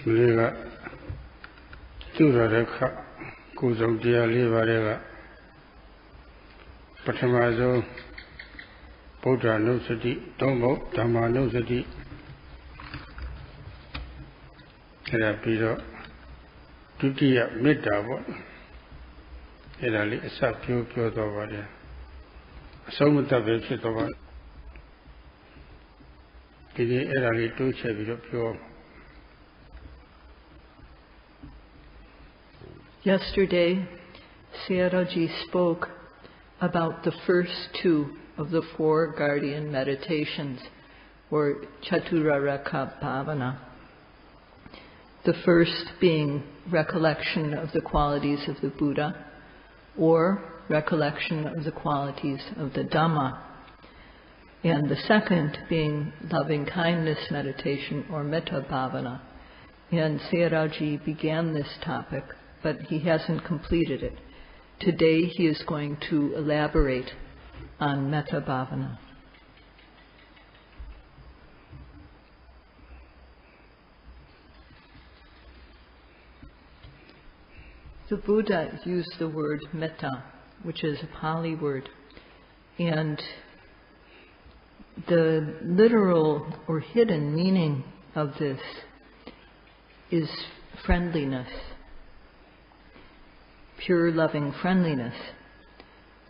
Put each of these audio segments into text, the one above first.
Liga Turareka Kuzum Dia Livarega Patamazo Buddha Nusati Domo Dhamma Nusati Terapido Tutia Metta Erali Sapio Piodovaria Somutabe Chitova Didi Erali Tuche Pio. Yesterday, Sayadaw spoke about the first two of the 4 guardian meditations, or Chaturareka Bhavana. The first being recollection of the qualities of the Buddha, or recollection of the qualities of the Dhamma, and the second being loving kindness meditation, or Metta Bhavana. And Sayadaw began this topic, but he hasn't completed it. Today he is going to elaborate on Metta Bhavana. The Buddha used the word metta, which is a Pali word, and the literal or hidden meaning of this is friendliness. Pure loving friendliness.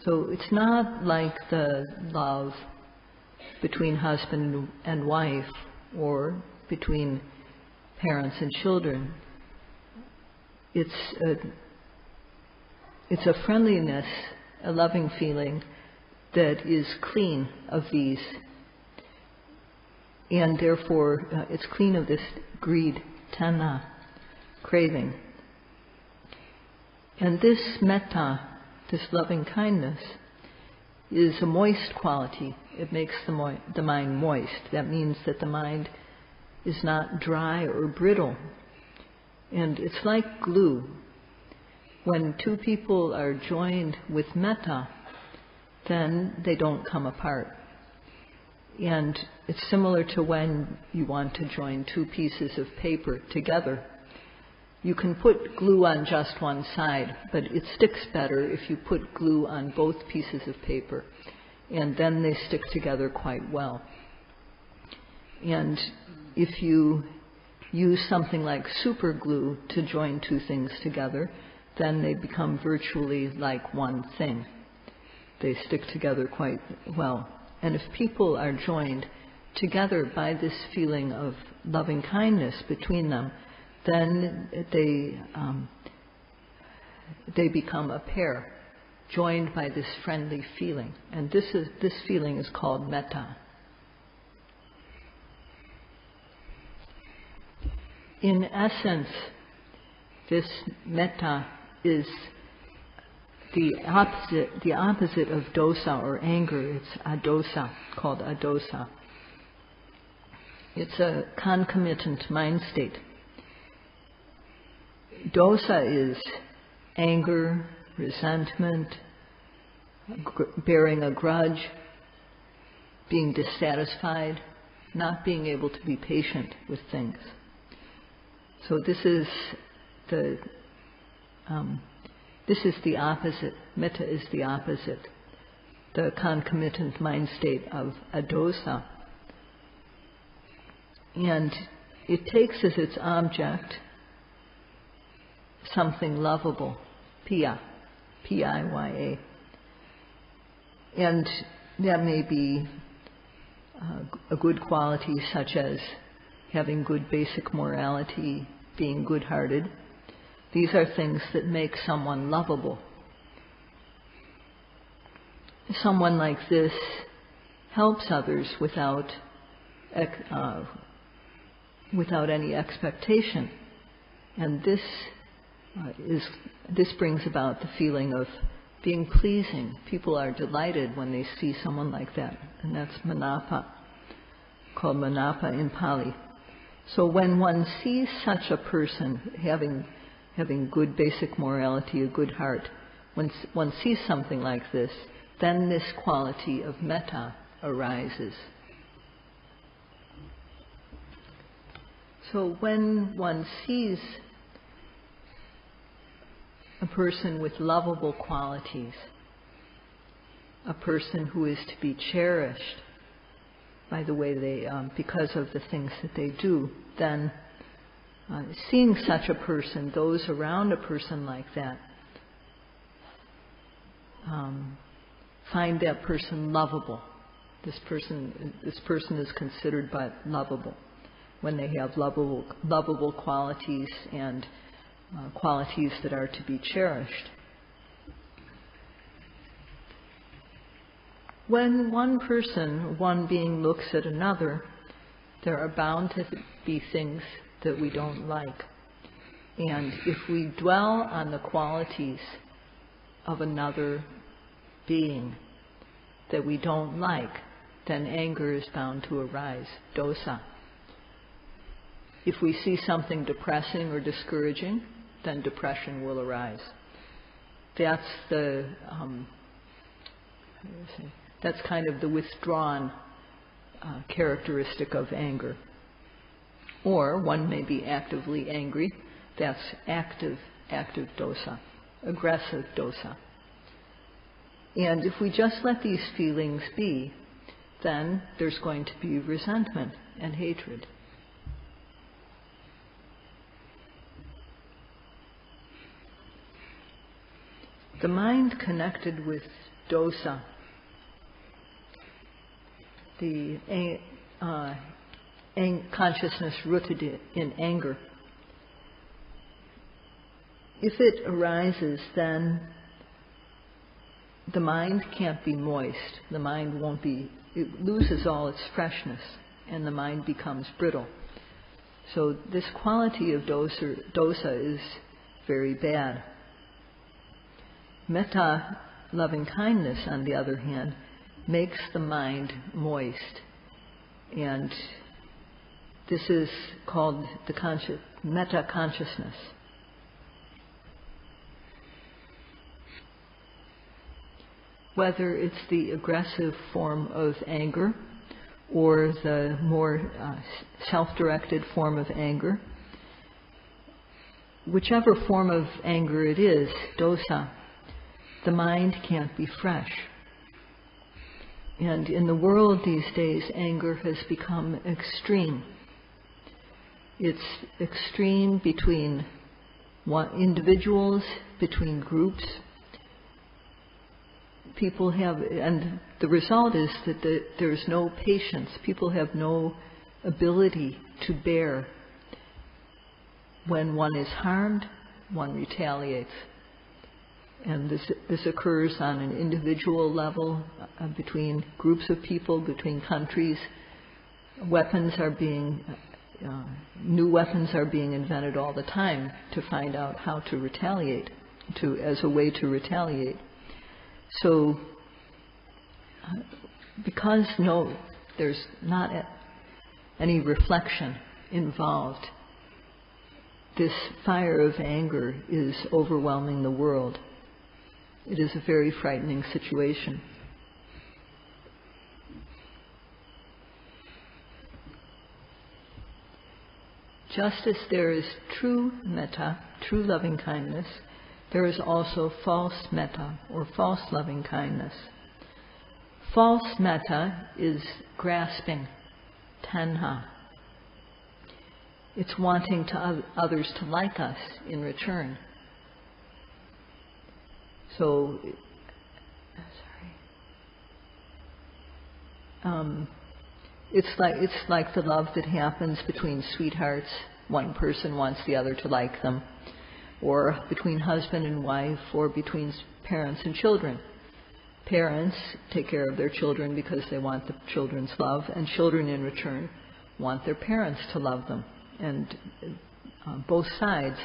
So it's not like the love between husband and wife or between parents and children. It's a friendliness, a loving feeling that is clean of these, and therefore it's clean of this greed, tanha, craving. And this metta, this loving kindness, is a moist quality. It makes the mind moist. That means that the mind is not dry or brittle. And it's like glue. When 2 people are joined with metta, then they don't come apart. And it's similar to when you want to join 2 pieces of paper together. You can put glue on just one side, but it sticks better if you put glue on both pieces of paper, and then they stick together quite well. And if you use something like super glue to join 2 things together, then they become virtually like one thing. They stick together quite well. And if people are joined together by this feeling of loving kindness between them, then they become a pair, joined by this friendly feeling. And this feeling is called metta. In essence, this metta is the opposite of dosa or anger. It's adosa, called adosa. It's a concomitant mind state. Dosa is anger, resentment, bearing a grudge, being dissatisfied, not being able to be patient with things. So this is the opposite. Metta is the opposite, the concomitant mind state of adosa. And it takes as its object something lovable, piya, P-I-Y-A. And that may be a good quality such as having good basic morality, being good-hearted. These are things that make someone lovable. Someone like this helps others without any expectation. And this brings about the feeling of being pleasing. People are delighted when they see someone like that, and that's manapa, called manapa in Pali. So when one sees such a person having good basic morality, a good heart, when one sees something like this, then this quality of metta arises. So when one sees a person with lovable qualities, a person who is to be cherished by the way they, because of the things that they do, then seeing such a person, those around a person like that, find that person lovable. This person is considered but lovable when they have lovable qualities and qualities that are to be cherished. When one being looks at another, there are bound to be things that we don't like. And if we dwell on the qualities of another being that we don't like, then anger is bound to arise, dosa. If we see something depressing or discouraging, then depression will arise. That's that's kind of the withdrawn characteristic of anger. Or one may be actively angry. That's active dosa, aggressive dosa. And if we just let these feelings be, then there's going to be resentment and hatred. The mind connected with dosa, the consciousness rooted in anger, if it arises, then the mind can't be moist. The mind won't be, it loses all its freshness, and the mind becomes brittle. So this quality of dosa is very bad. Metta, loving kindness, on the other hand, makes the mind moist. And this is called the metta consciousness. Whether it's the aggressive form of anger or the more self-directed form of anger, whichever form of anger it is, dosa, the mind can't be fresh. And in the world these days, anger has become extreme. It's extreme between individuals, between groups. People have, and the result is that there's no patience. People have no ability to bear. When one is harmed, one retaliates. And this occurs on an individual level, between groups of people, between countries. Weapons are being, new weapons are being invented all the time to find out how to retaliate, as a way to retaliate. So, because there's not any reflection involved, this fire of anger is overwhelming the world. It is a very frightening situation. Just as there is true metta, true loving kindness, there is also false metta, or false loving kindness. False metta is grasping, tanha. It's wanting others to like us in return. So, it's like the love that happens between sweethearts. One person wants the other to like them, or between husband and wife, or between parents and children. Parents take care of their children because they want the children's love, and children in return want their parents to love them. And both sides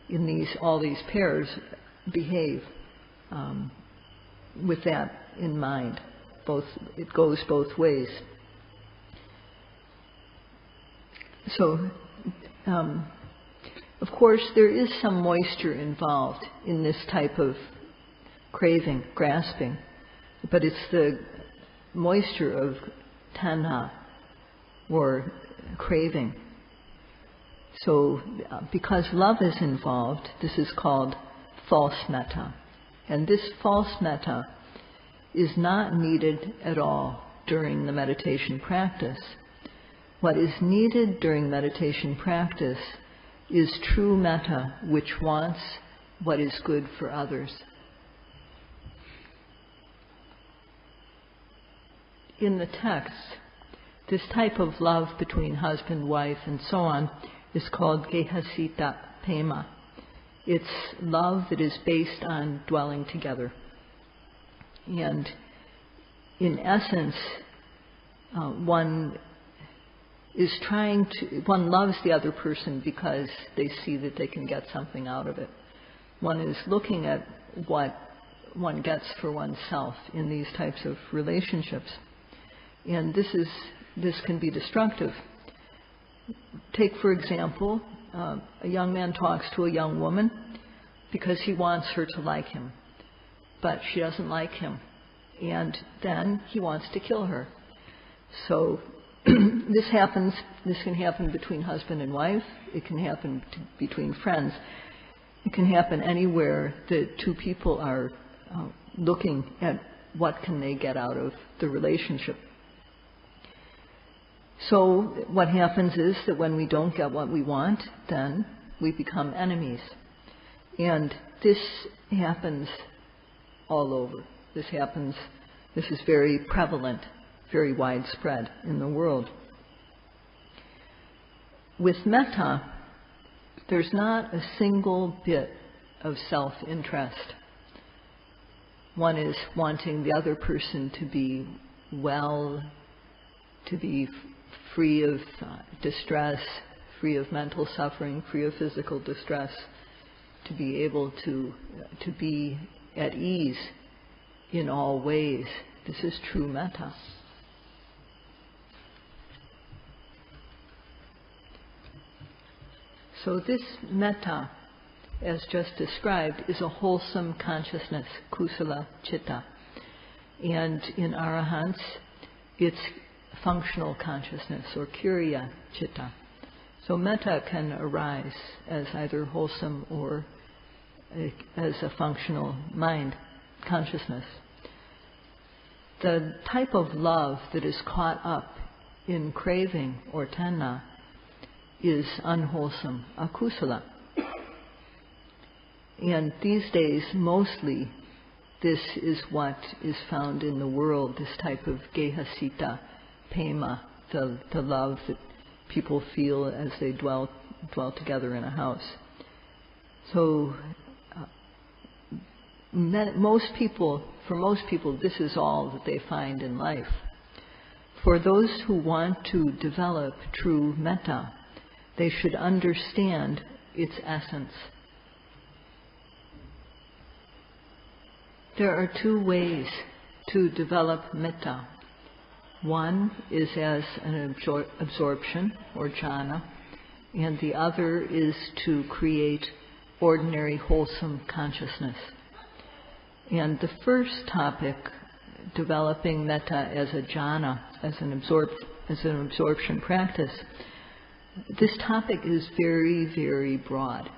in all these pairs behave with that in mind. It goes both ways. So, of course, there is some moisture involved in this type of craving, grasping, but it's the moisture of tanha, or craving. So because love is involved, this is called false metta. And this false metta is not needed at all during the meditation practice. What is needed during meditation practice is true metta, which wants what is good for others. In the text, this type of love between husband, wife, and so on is called gehasita pema. It's love that is based on dwelling together. And in essence, one loves the other person because they see that they can get something out of it. One is looking at what one gets for oneself in these types of relationships. And this can be destructive. Take, for example, a young man talks to a young woman because he wants her to like him, but she doesn't like him, and then he wants to kill her. So this can happen between husband and wife. It can happen between friends. It can happen anywhere that two people are looking at what can they get out of the relationship. So what happens is that when we don't get what we want, then we become enemies. And this happens all over. This is very prevalent, very widespread in the world. With metta, there's not a single bit of self-interest. One is wanting the other person to be well, to be free of distress, free of mental suffering, free of physical distress, to be able to be at ease in all ways. This is true metta. So this metta, as just described, is a wholesome consciousness, kusala chitta. And in arahants, it's functional consciousness, or kiriya chitta. So metta can arise as either wholesome or as a functional mind consciousness. The type of love that is caught up in craving or tanha is unwholesome, akusala. And these days, mostly, this is what is found in the world, this type of gehasita pema, the love that people feel as they dwell together in a house. So for most people, this is all that they find in life. For those who want to develop true metta, they should understand its essence. There are two ways to develop metta. One is as an absorption, or jhana, and the other is to create ordinary wholesome consciousness. And the first topic, developing metta as a jhana, as an absorption practice, this topic is very, very broad,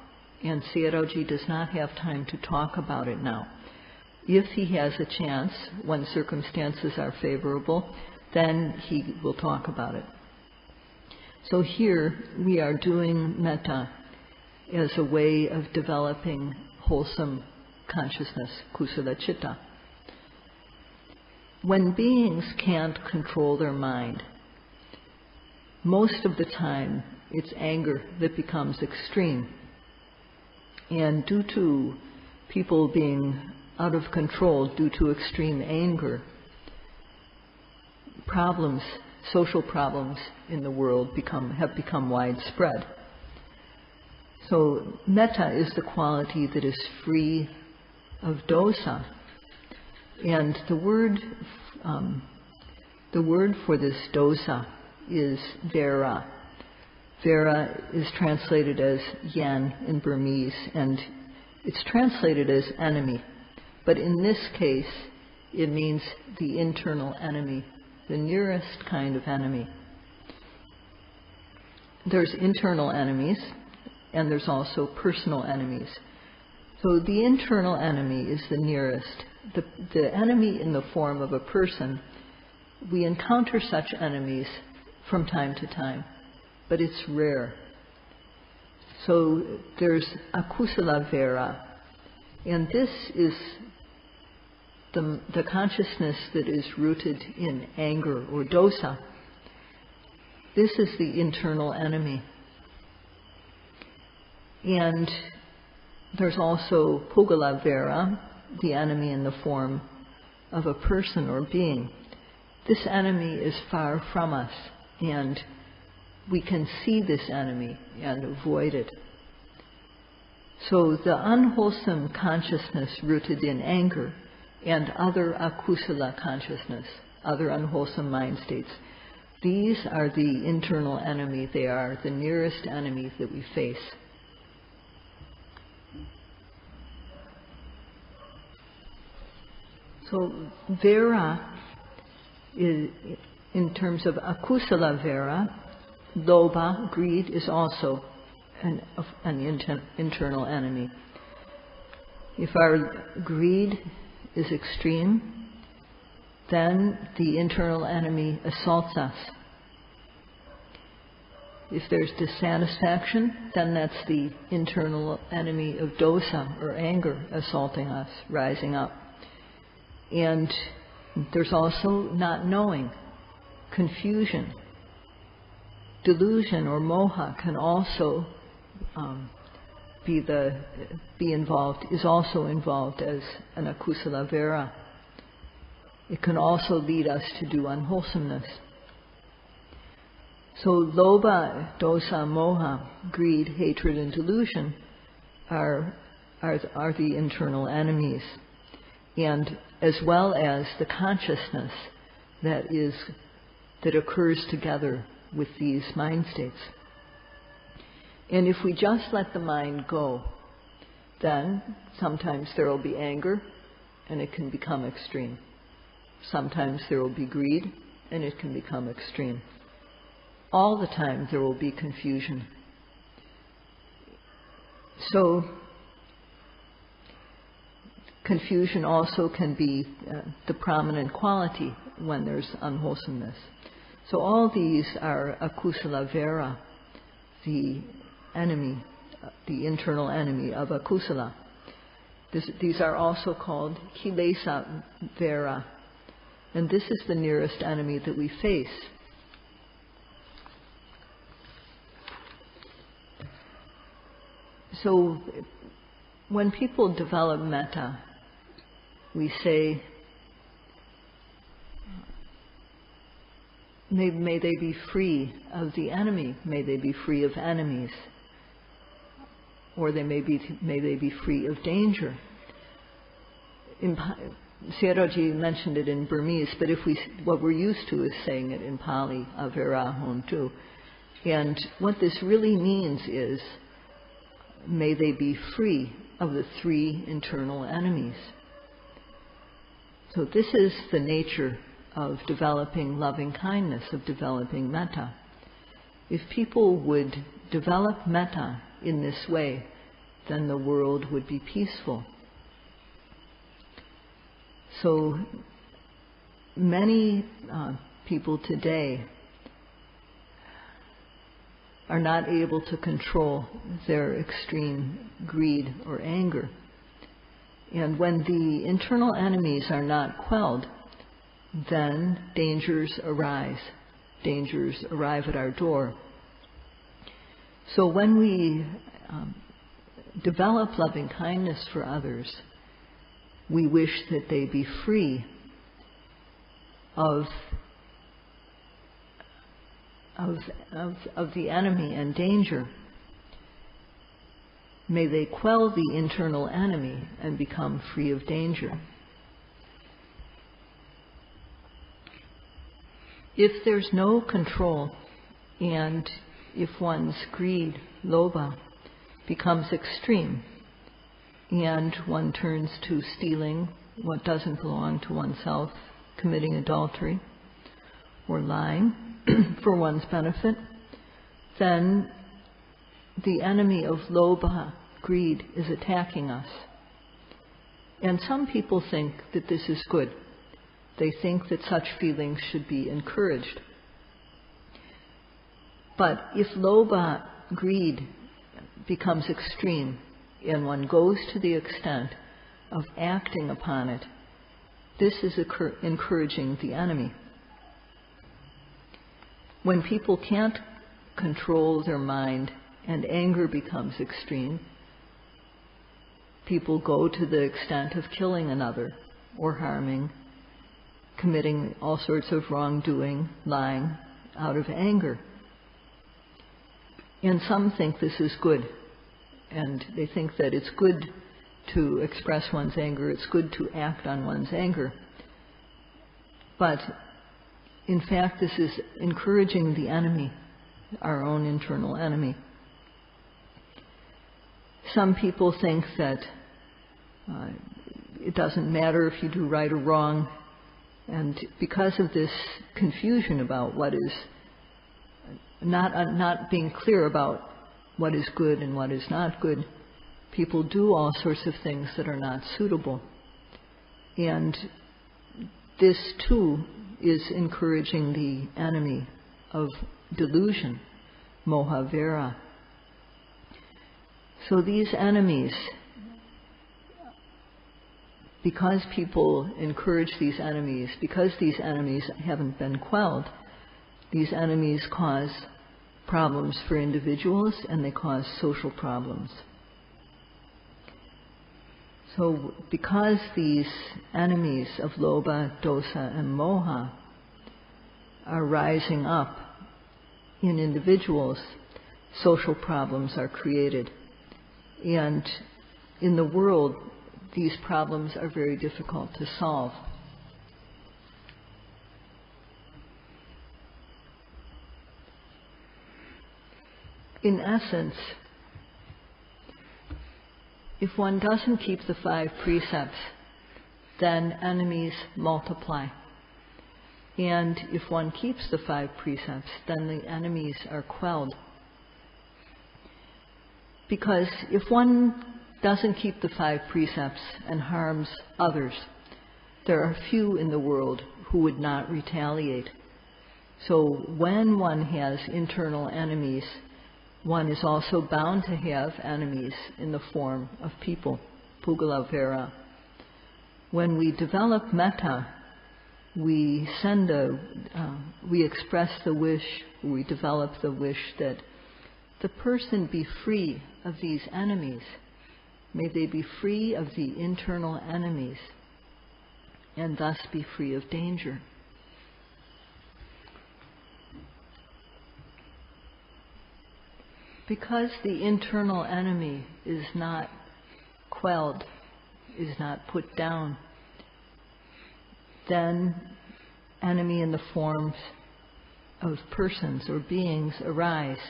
and Sayadaw does not have time to talk about it now. If he has a chance, when circumstances are favorable, then he will talk about it. So here we are doing metta as a way of developing wholesome consciousness, kusala chitta. When beings can't control their mind, most of the time it's anger that becomes extreme. And due to people being out of control due to extreme anger, social problems in the world have become widespread. So metta is the quality that is free of dosa. And the word for this dosa is vera. Vera is translated as yen in Burmese, and it's translated as enemy. But in this case, it means the internal enemy, the nearest kind of enemy. there's internal enemies and there's also personal enemies. So the internal enemy is the nearest. The enemy in the form of a person, we encounter such enemies from time to time, but it's rare. So there's akusala vera, and this is the consciousness that is rooted in anger or dosa. This is the internal enemy. And there's also pugala vera, the enemy in the form of a person or being. This enemy is far from us, and we can see this enemy and avoid it. So the unwholesome consciousness rooted in anger and other akusala consciousness, other unwholesome mind states, these are the internal enemy. They are the nearest enemy that we face. So vera, is, in terms of akusala vera, lobha, greed, is also an internal enemy. If our greed is extreme, then the internal enemy assaults us. If there's dissatisfaction, then that's the internal enemy of dosa, or anger, assaulting us, rising up. And there's also not knowing, confusion. Delusion or moha can also be involved, is also involved as an akusala vera. It can also lead us to do unwholesomeness. So lobha, dosa, moha, greed, hatred, and delusion are the internal enemies, and as well as the consciousness that occurs together with these mind states. And if we just let the mind go, then sometimes there will be anger and it can become extreme. Sometimes there will be greed and it can become extreme. All the time there will be confusion. So confusion also can be the prominent quality when there's unwholesomeness. So all these are akusala vera, the enemy, the internal enemy of akusala. These are also called kilesa vera, and this is the nearest enemy that we face. So when people develop metta, we say, may they be free of the enemy, may they be free of enemies, or may they be free of danger. Sayadaw mentioned it in Burmese, but what we're used to is saying it in Pali, averahon too. And what this really means is, may they be free of the three internal enemies. So this is the nature of developing loving kindness, of developing metta. If people would develop metta in this way, then the world would be peaceful. So many people today are not able to control their extreme greed or anger. And when the internal enemies are not quelled, then dangers arise. Dangers arrive at our door. So when we develop loving kindness for others, we wish that they be free of the enemy and danger. May they quell the internal enemy and become free of danger. If there's no control, and if one's greed, lobha, becomes extreme, and one turns to stealing what doesn't belong to oneself, committing adultery, or lying for one's benefit, then the enemy of lobha, greed, is attacking us. And some people think that this is good. They think that such feelings should be encouraged. But if lobha, greed, becomes extreme and one goes to the extent of acting upon it, this is encouraging the enemy. When people can't control their mind and anger becomes extreme, people go to the extent of killing another or harming, committing all sorts of wrongdoing, lying, out of anger. And some think this is good, and they think that it's good to express one's anger, it's good to act on one's anger. But in fact, this is encouraging the enemy, our own internal enemy. Some people think that it doesn't matter if you do right or wrong, and because of this confusion about what is not being clear about what is good and what is not good, people do all sorts of things that are not suitable. And this too is encouraging the enemy of delusion, moha vera. So these enemies, because people encourage these enemies, because these enemies haven't been quelled, these enemies cause problems for individuals and they cause social problems. So because these enemies of lobha, dosa, and moha are rising up in individuals, social problems are created. And in the world, these problems are very difficult to solve. In essence, if one doesn't keep the 5 precepts, then enemies multiply. And if one keeps the 5 precepts, then the enemies are quelled. Because if one doesn't keep the 5 precepts and harms others, there are few in the world who would not retaliate. So when one has internal enemies, one is also bound to have enemies in the form of people, pugala vera. When we develop metta, we express the wish, we develop the wish that the person be free of these enemies. May they be free of the internal enemies and thus be free of danger. Because the internal enemy is not quelled, is not put down, then enemy in the forms of persons or beings arise,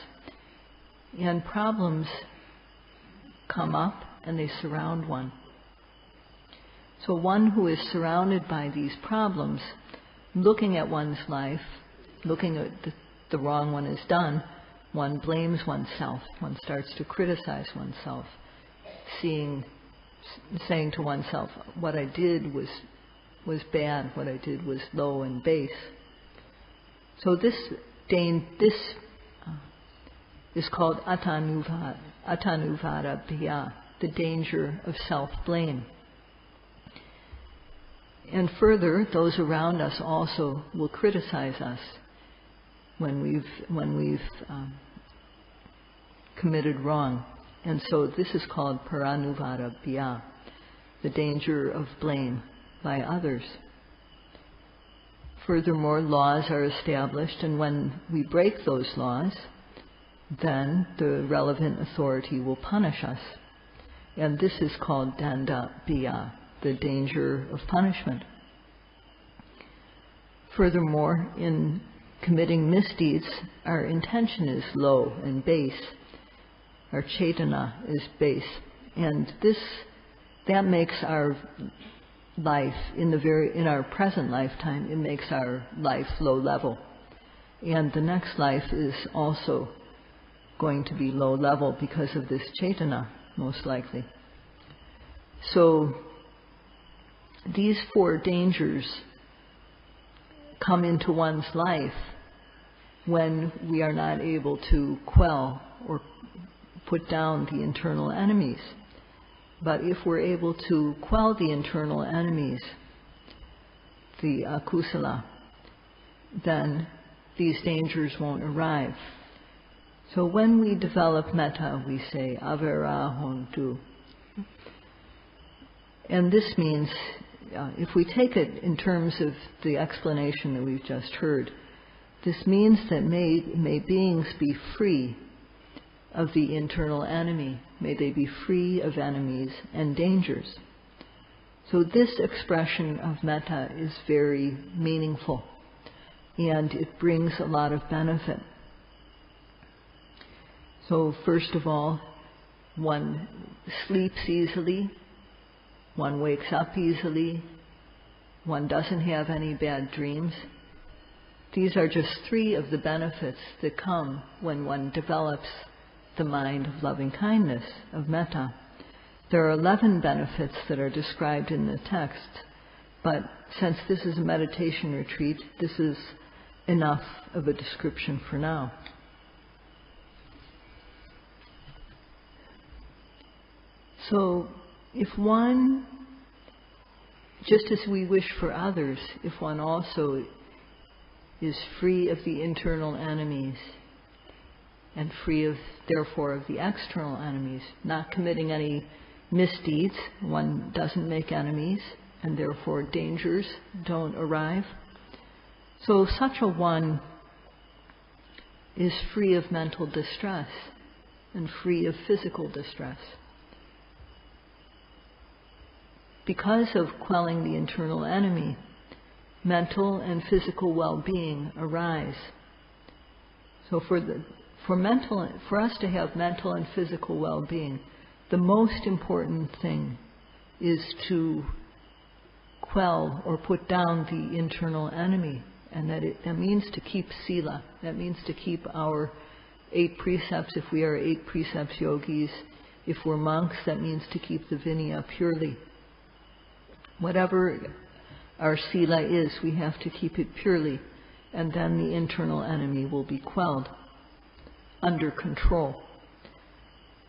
and problems come up and they surround one. So one who is surrounded by these problems, looking at one's life, looking at the wrong one has done, one blames oneself, one starts to criticize oneself, saying to oneself, what I did was bad, what I did was low and base. So this is called atanuvara bhya, the danger of self-blame. And further, those around us also will criticize us when we've committed wrong. And so this is called paranuvara bhya, the danger of blame by others. Furthermore, laws are established, and when we break those laws, then the relevant authority will punish us. And this is called danda bhya, the danger of punishment. Furthermore, in committing misdeeds, our intention is low and base. Our cetana is base. And that makes our life, in our present lifetime, it makes our life low level. And the next life is also going to be low level because of this cetana, most likely. So these four dangers come into one's life when we are not able to quell or put down the internal enemies. But if we're able to quell the internal enemies, the akusala, then these dangers won't arrive. So when we develop metta, we say avera hontu. And this means, if we take it in terms of the explanation that we've just heard, this means that may beings be free of the internal enemy. May they be free of enemies and dangers. So this expression of metta is very meaningful, and it brings a lot of benefit. So first of all, one sleeps easily, one wakes up easily, one doesn't have any bad dreams. These are just three of the benefits that come when one develops the mind of loving kindness, of metta. There are 11 benefits that are described in the text, but since this is a meditation retreat, this is enough of a description for now. So if one, just as we wish for others, if one also is free of the internal enemies and free of, therefore, of the external enemies, not committing any misdeeds, one doesn't make enemies, and therefore dangers don't arrive. So such a one is free of mental distress and free of physical distress. Because of quelling the internal enemy, mental and physical well-being arise. So for us to have mental and physical well-being, the most important thing is to quell or put down the internal enemy, and that means to keep sila. That means to keep our 8 precepts, if we are 8 precepts yogis. If we're monks, that means to keep the vinaya purely. Whatever our sila is, we have to keep it purely, and then the internal enemy will be quelled, under control.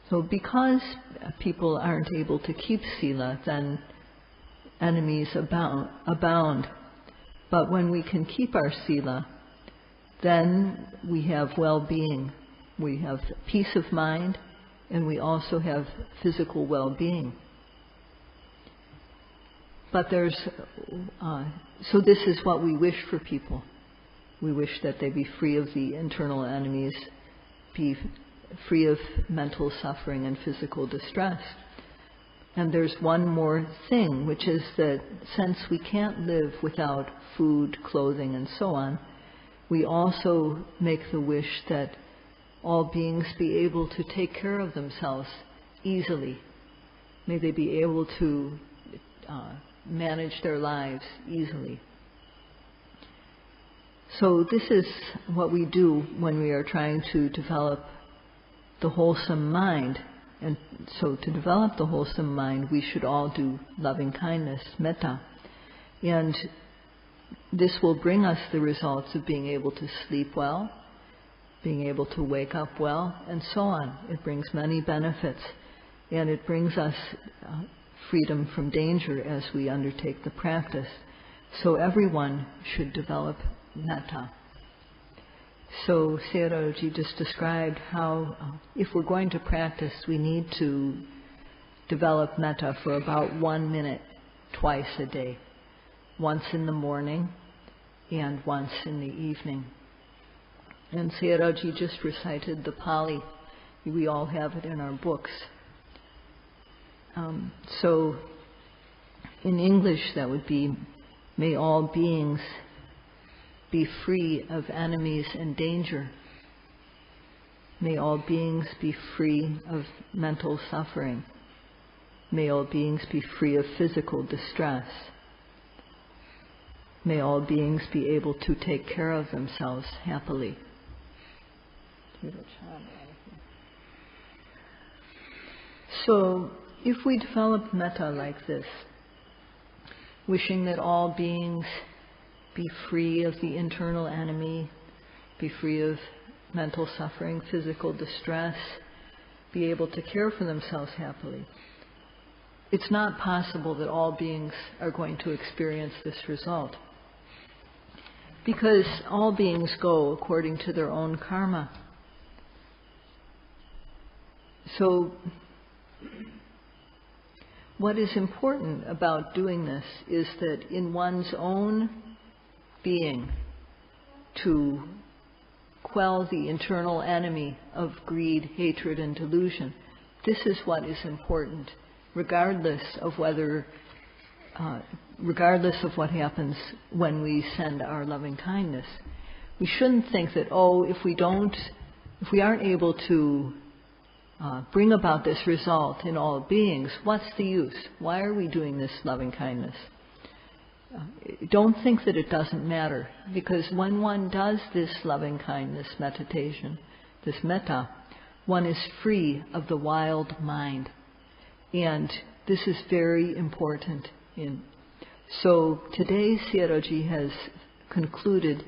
So because people aren't able to keep sila, then enemies abound. But when we can keep our sila, then we have well-being. We have peace of mind, and we also have physical well-being. But so this is what we wish for people. We wish that they be free of the internal enemies, be free of mental suffering and physical distress. And there's one more thing, which is that since we can't live without food, clothing, and so on, we also make the wish that all beings be able to take care of themselves easily. May they be able to manage their lives easily. So this is what we do when we are trying to develop the wholesome mind. And so to develop the wholesome mind, we should all do loving kindness, metta. And this will bring us the results of being able to sleep well, being able to wake up well, and so on. It brings many benefits, and it brings us freedom from danger as we undertake the practice. So everyone should develop metta. So Sayadaw just described how if we're going to practice, we need to develop metta for about 1 minute twice a day. Once in the morning and once in the evening. And Sayadaw just recited the Pali. We all have it in our books. So in English that would be, may all beings be free of enemies and danger. May all beings be free of mental suffering. May all beings be free of physical distress. May all beings be able to take care of themselves happily. So, if we develop metta like this, wishing that all beings be free of the internal enemy, be free of mental suffering, physical distress, be able to care for themselves happily, it's not possible that all beings are going to experience this result. Because all beings go according to their own karma. So, what is important about doing this is that in one's own being, to quell the internal enemy of greed, hatred, and delusion. This is what is important, regardless of what happens when we send our loving kindness. We shouldn't think that, if we aren't able to bring about this result in all beings, what's the use? Why are we doing this loving kindness? Don't think that it doesn't matter, because when one does this loving kindness meditation, this metta, one is free of the wild mind. And this is very important. So today Sayadaw has concluded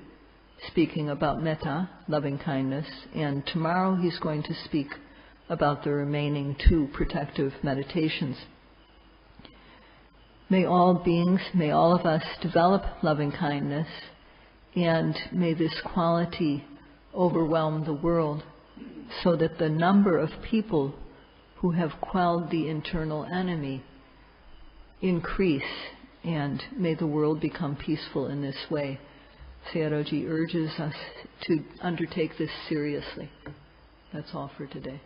speaking about metta, loving kindness, and tomorrow he's going to speak about the remaining 2 protective meditations. May all beings, may all of us develop loving kindness, and may this quality overwhelm the world so that the number of people who have quelled the internal enemy increase, and may the world become peaceful in this way. Sayadaw urges us to undertake this seriously. That's all for today.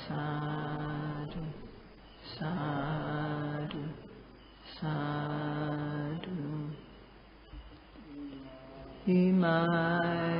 Sadhu, sadhu, sadhu. Imai